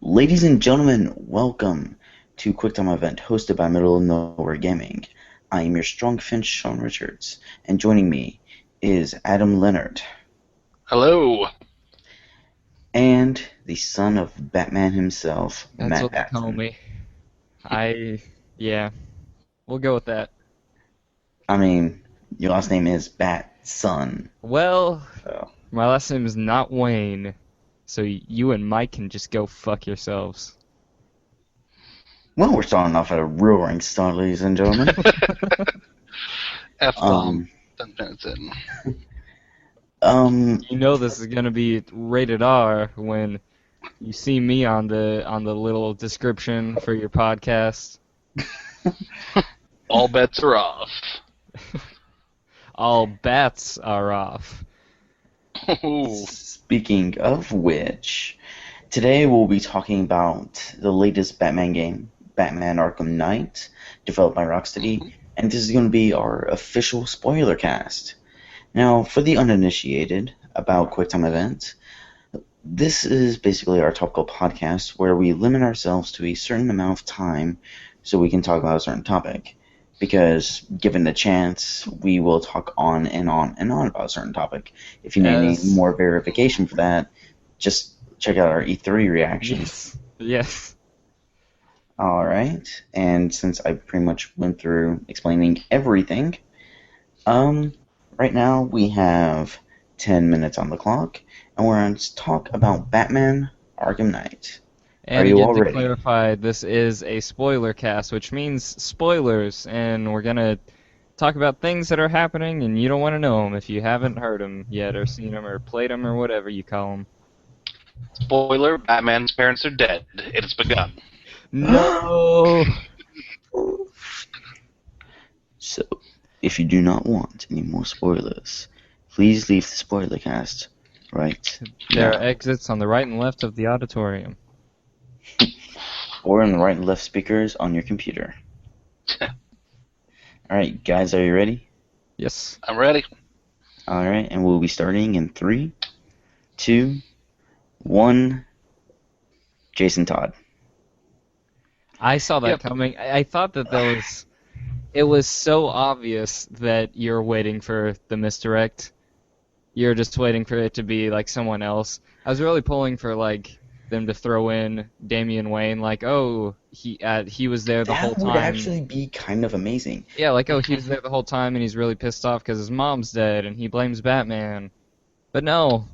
Ladies and gentlemen, welcome to QuickTime Event hosted by Middle of Nowhere Gaming. I am your strong Finch, Shawn Richards, and joining me is Adam Leonard. Hello. And the son of Batman himself, That's Matt what they call Batson. me. Yeah, we'll go with that. I mean, your last name is Batson. Well, So, my last name is not Wayne, so you and Mike can just go fuck yourselves. well, we're starting off at a roaring start, ladies and gentlemen. F-bomb. Um, 10 minutes in. um, You know this is gonna be rated R when you see me on the little description for your podcast. All bets are off. All bats are off. Ooh. Speaking of which, today we'll be talking about the latest Batman game, Batman Arkham Knight, developed by Rocksteady, and this is going to be our official spoiler cast. Now, for the uninitiated about QuickTime Events, this is basically our topical podcast where we limit ourselves to a certain amount of time so we can talk about a certain topic. Because given the chance, we will talk on and on and on about a certain topic. If you need any As more verification for that, just check out our E3 reaction. yes. Alright, and since I pretty much went through explaining everything, right now we have 10 minutes on the clock, and we're going to talk about Batman Arkham Knight. Are And you again, all to ready? clarify, this is a spoiler cast, which means spoilers, and we're gonna talk about things that are happening, and you don't want to know them if you haven't heard them yet, or seen them, or played them, or whatever you call them. Spoiler, Batman's parents are dead. It has begun. No! So, if you do not want any more spoilers, please leave the spoiler cast right There are now. exits on the right and left of the auditorium. Or in the right and left speakers on your computer. Alright, guys, are you ready? Yes. I'm ready. Alright, and we'll be starting in 3, 2, 1. Jason Todd. I saw that Yep. coming. I thought that it was so obvious that you're waiting for the misdirect. You're just waiting for it to be like someone else. I was really pulling for like them to throw in Damian Wayne, like, oh, he was there the whole That would time. actually be kind of amazing. Yeah, like, oh, he was there the whole time and he's really pissed off because his mom's dead and he blames Batman. But no,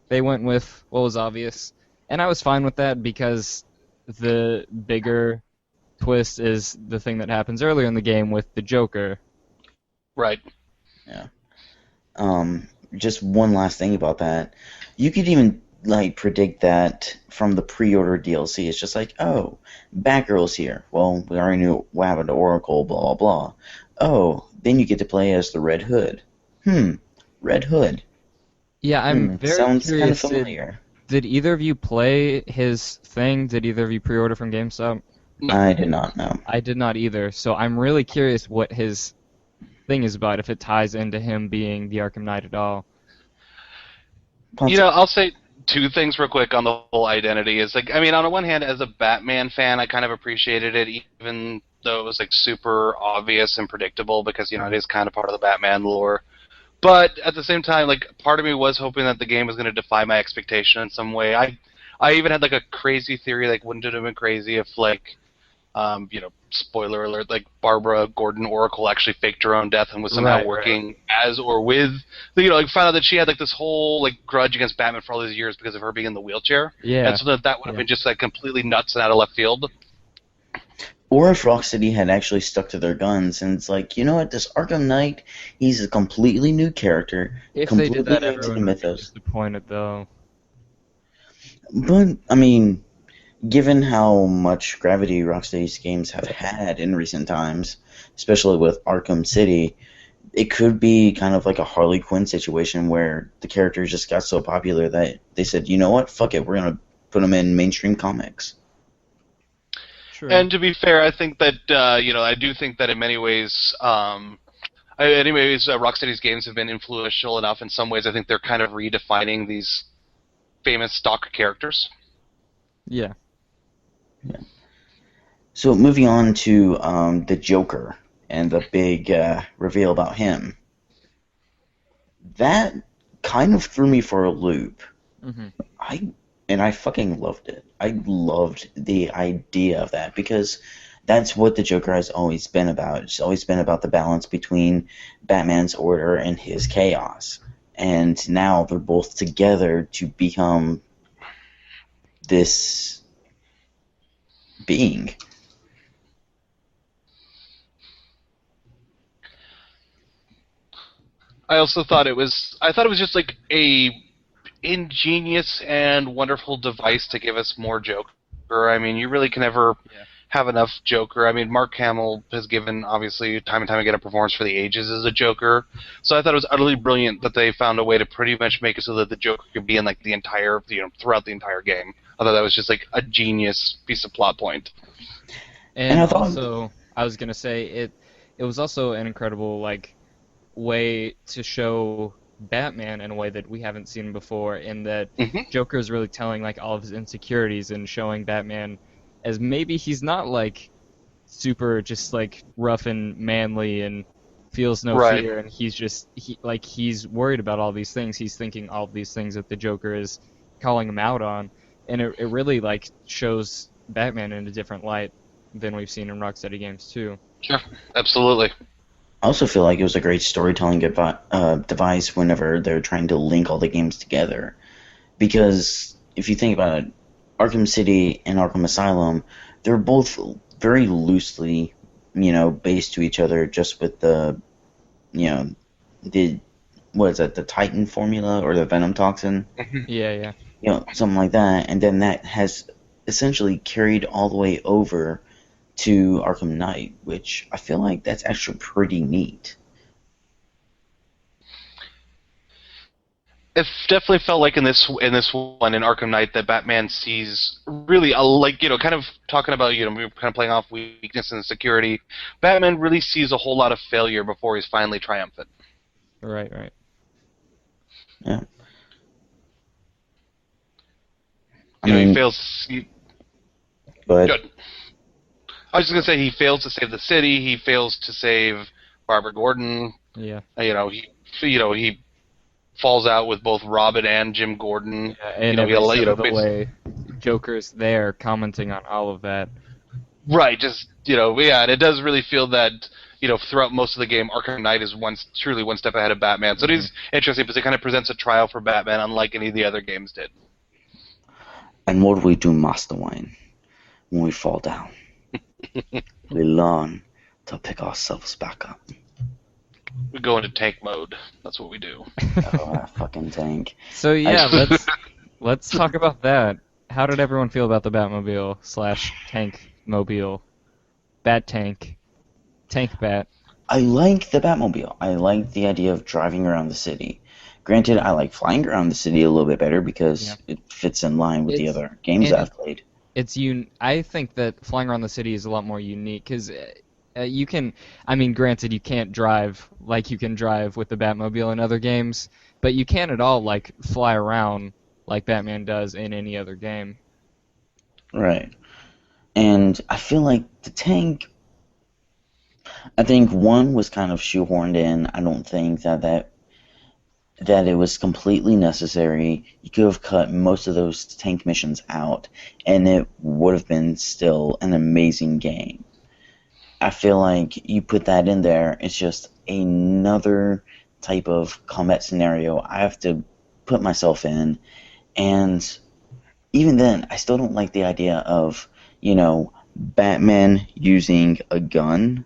they went with what was obvious. And I was fine with that because the bigger twist is the thing that happens earlier in the game with the Joker. Right. Yeah. Just one last thing about that. You could even like predict that from the pre-order DLC. It's just like, oh, Batgirl's here. Well, we already knew what happened to Oracle, blah blah blah. Oh, then you get to play as the Red Hood. Red Hood. Yeah, I'm very Sounds kind of curious. familiar. Did either of you play his thing? Did either of you pre-order from GameStop? I did not know. I did not either, so I'm really curious what his thing is about, if it ties into him being the Arkham Knight at all. I'll say two things real quick on the whole identity. Is like, I mean, on the one hand, as a Batman fan, I kind of appreciated it, even though it was like super obvious and predictable, because it is kind of part of the Batman lore. But at the same time, like, part of me was hoping that the game was going to defy my expectation in some way. I even had like a crazy theory, like, wouldn't it have been crazy if, like, spoiler alert, like Barbara Gordon Oracle actually faked her own death and was somehow Right. working as or with, like, found out that she had like this whole like grudge against Batman for all these years because of her being in the wheelchair, Yeah. and so that would have been just like completely nuts and out of left field. Or if Rocksteady had actually stuck to their guns and it's like, you know what, this Arkham Knight, he's a completely new character, If they did completely that, new to the everyone would be mythos. disappointed, though. But, I mean, given how much gravity Rocksteady's games have had in recent times, especially with Arkham City, it could be kind of like a Harley Quinn situation where the character just got so popular that they said, you know what, fuck it, we're going to put him in mainstream comics. True. And to be fair, I think that I do think that in many ways, Rocksteady's games have been influential enough in some ways. I think they're kind of redefining these famous stock characters. Yeah. So moving on to the Joker and the big reveal about him. That kind of threw me for a loop. Hmm. I fucking loved it. I loved the idea of that because that's what the Joker has always been about. It's always been about the balance between Batman's order and his chaos. And now they're both together to become this being. I also thought it was. I thought it was just like a ingenious and wonderful device to give us more Joker. I mean, you really can never Yeah. have enough Joker. I mean, Mark Hamill has given, obviously, time and time again a performance for the ages as a Joker. So I thought it was utterly brilliant that they found a way to pretty much make it so that the Joker could be in like the entire, throughout the entire game. I thought that was just like a genius piece of plot point. And And I thought, also, I was gonna say it was also an incredible like way to show Batman in a way that we haven't seen before, in that Hmm. Joker is really telling like all of his insecurities and showing Batman as maybe he's not like super just like rough and manly and feels no Right. fear, and he's worried about all these things. He's thinking all of these things that the Joker is calling him out on, and it really like shows Batman in a different light than we've seen in Rocksteady games too. Sure. Absolutely. I also feel like it was a great storytelling device whenever they're trying to link all the games together. Because if you think about it, Arkham City and Arkham Asylum, they're both very loosely, based to each other, just with you know, the what is that, the Titan formula or the Venom toxin, Yeah, yeah. something like that, and then that has essentially carried all the way over to Arkham Knight, which I feel like that's actually pretty neat. It definitely felt like in this one in Arkham Knight that Batman sees really a, like, kind of talking about, we were kind of playing off weakness and security. Batman really sees a whole lot of failure before he's finally triumphant. Right, right. Yeah. I He mean, fails. but Good. I was just gonna say he fails to save the city. He fails to save Barbara Gordon. Yeah. He falls out with both Robin and Jim Gordon. Yeah, and He every step of the bas- way, Joker's there commenting on all of that. Right, just yeah, and it does really feel that throughout most of the game, Arkham Knight is truly one step ahead of Batman. So it is interesting because it kind of presents a trial for Batman, unlike any of the other games did. and what do we do, Master Wayne, when we fall down? We learn to pick ourselves back up. We go into tank mode. That's what we do. Oh, that fucking tank. So yeah, let's talk about that. How did everyone feel about the Batmobile / tank mobile, Bat Tank, Tank Bat? I like the Batmobile. I like the idea of driving around the city. Granted, I like flying around the city a little bit better because Yeah. it fits in line with the It's- other games and I've played. I think that flying around the city is a lot more unique because you can. I mean, granted, you can't drive like you can drive with the Batmobile in other games, but you can at all like fly around like Batman does in any other game. Right. And I feel like the tank, I think one was kind of shoehorned in. I don't think that it was completely necessary. You could have cut most of those tank missions out, and it would have been still an amazing game. I feel like you put that in there, it's just another type of combat scenario I have to put myself in, and even then, I still don't like the idea of, Batman using a gun.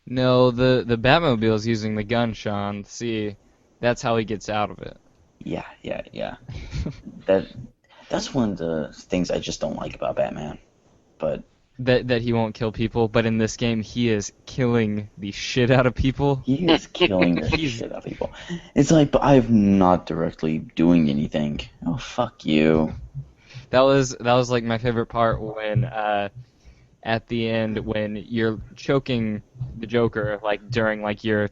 No, the Batmobile's using the gun, Shawn. See, that's how he gets out of it. Yeah, yeah, yeah. That that's one of the things I just don't like about Batman. But That he won't kill people, but in this game he is killing the shit out of people. he is killing the shit out of people. It's like, but I'm not directly doing anything. Oh, fuck you. That was like my favorite part when at the end when you're choking the Joker like during like your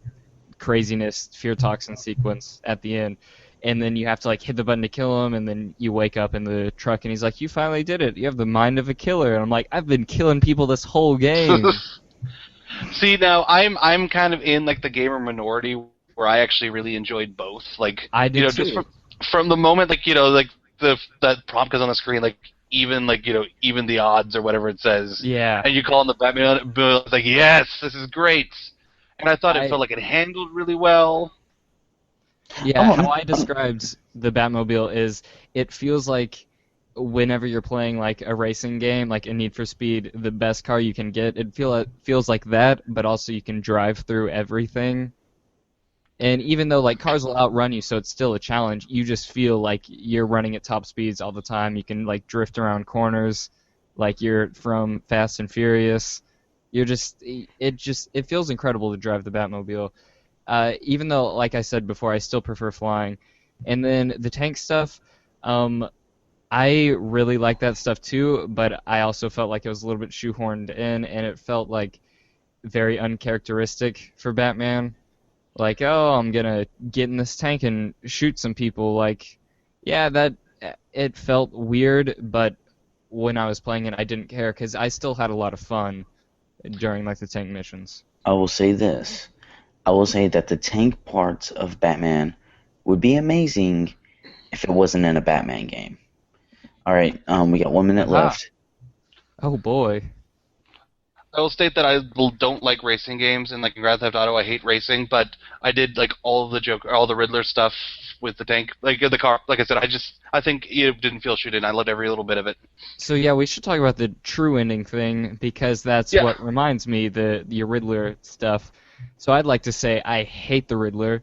craziness fear toxin sequence at the end. and then you have to like hit the button to kill him, and then you wake up in the truck, and he's like, "You finally did it. You have the mind of a killer." And I'm like, "I've been killing people this whole game." See, now I'm kind of in like the gamer minority where I actually really enjoyed both. Like, I you did know, just too. from the moment like like that prompt goes on the screen, like even even the odds or whatever it says, Yeah, and you call on the Batman, it's like yes, this is great. And I thought it I felt like it handled really well. yeah. Oh, How I described the Batmobile is it feels like whenever you're playing like a racing game, like a Need for Speed, the best car you can get, it feels like that, but also you can drive through everything. And even though like cars will outrun you, so it's still a challenge, you just feel like you're running at top speeds all the time. You can like drift around corners, like you're from Fast and Furious. It feels incredible to drive the Batmobile. Even though, like I said before, I still prefer flying. And then the tank stuff, um, I really like that stuff too, but I also felt like it was a little bit shoehorned in, and it felt like very uncharacteristic for Batman. Like, oh, I'm gonna get in this tank and shoot some people. Like, yeah, that it felt weird, but when I was playing it, I didn't care because I still had a lot of fun during like the tank missions. I will say this. I will say that the tank parts of Batman would be amazing if it wasn't in a Batman game. All right, we got 1 minute Aha! left. Oh boy. I will state that I don't like racing games, and like in Grand Theft Auto, I hate racing. But I did like all the Riddler stuff with the tank, like the car. Like I said, I think it didn't feel shooting. I loved every little bit of it. So yeah, we should talk about the true ending thing because that's Yeah. what reminds me the Riddler stuff. So I'd like to say I hate the Riddler.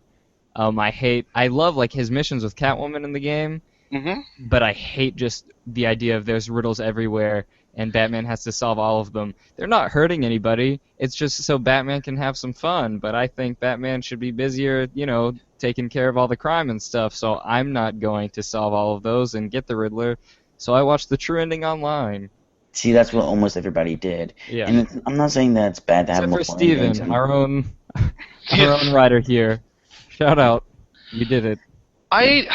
I love like his missions with Catwoman in the game, Hmm. but I hate just the idea of there's riddles everywhere and Batman has to solve all of them. They're not hurting anybody. It's just so Batman can have some fun. But I think Batman should be busier, taking care of all the crime and stuff. So I'm not going to solve all of those and get the Riddler. So I watched the true ending online. See, that's what almost everybody did. Yeah. And I'm not saying that it's bad to have Except for multiple endings. Steven, our own writer here. Shout out. You did it. I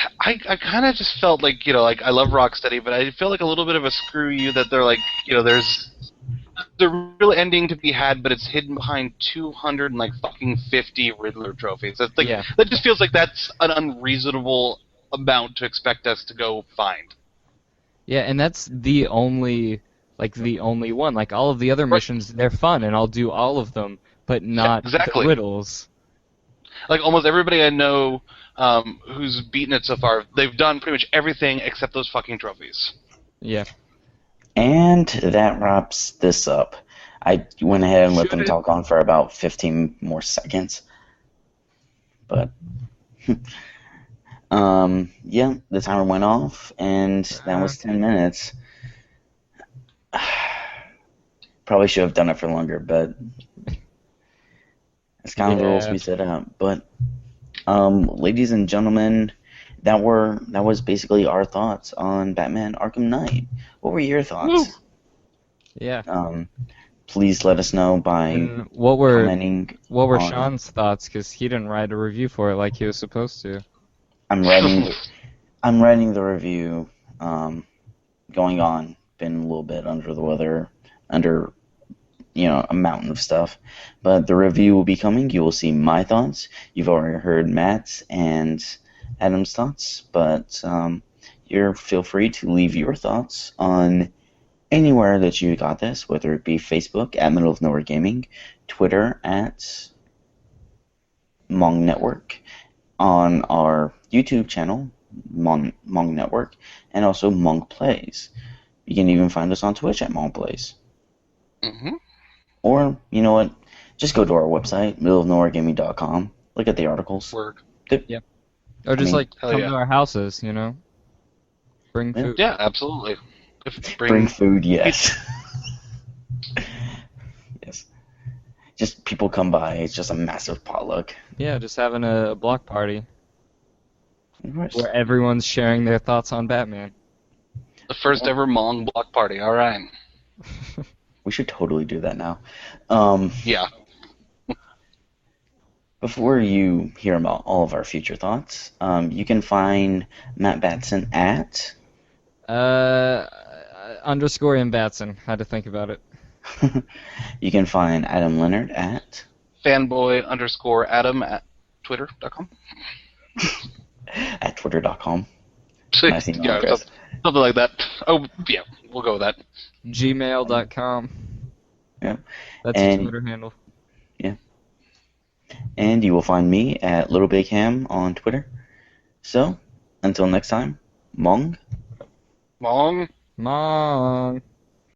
kind of just felt like like I love Rocksteady, but I feel like a little bit of a screw you that they're like there's the real ending to be had, but it's hidden behind 200 and like fucking 50 Riddler trophies. That's like Yeah. that just feels like that's an unreasonable amount to expect us to go find. Yeah, and that's the only one. Like all of the other Right. missions, they're fun and I'll do all of them, but Yeah, not the exactly. riddles. Like almost everybody I know who's beaten it so far, they've done pretty much everything except those fucking trophies. Yeah. And that wraps this up. I went ahead and let Should them it? talk on for about 15 more seconds. But, yeah, the timer went off, and that was 10 minutes. Probably should have done it for longer, but it's kind of the rules Yeah. we set up. But, ladies and gentlemen, that was basically our thoughts on Batman Arkham Knight. What were your thoughts? Yeah. Please let us know by And what were commenting on. Sean's thoughts? Because he didn't write a review for it like he was supposed to. I'm writing the review. Going on. Been a little bit under the weather, under a mountain of stuff. But the review will be coming. You will see my thoughts. You've already heard Matt's and Adam's thoughts, but you feel free to leave your thoughts on anywhere that you got this, whether it be Facebook at Middle of Nowhere Gaming, Twitter at Mong Network, on our YouTube channel, Mong Network, and also Mong Plays. You can even find us on Twitch at Mong Plays. Mm-hmm. Or, you know what, just go to our website, middleofnowheregaming.com, look at the articles. Work. Or just mean, come yeah. to our houses, Bring Yeah. food. Yeah, absolutely. Bring food, yes. Yes. Just people come by, it's just a massive potluck. Yeah, just having a block party Of course. where everyone's sharing their thoughts on Batman. The first ever Mong block party. All right. We should totally do that now. Yeah. Before you hear about all of our future thoughts, you can find Matt Batson at. Underscore in Batson. Had to think about it. You can find Adam Leonard at. Fanboy_Adam at twitter.com. At twitter.com. Nice email Yeah, address. something like that. Oh, yeah, we'll go with that. Gmail.com. Yeah. That's your Twitter handle. Yeah. And you will find me at Little Big Ham on Twitter. So, until next time, Mong. Long. Mong.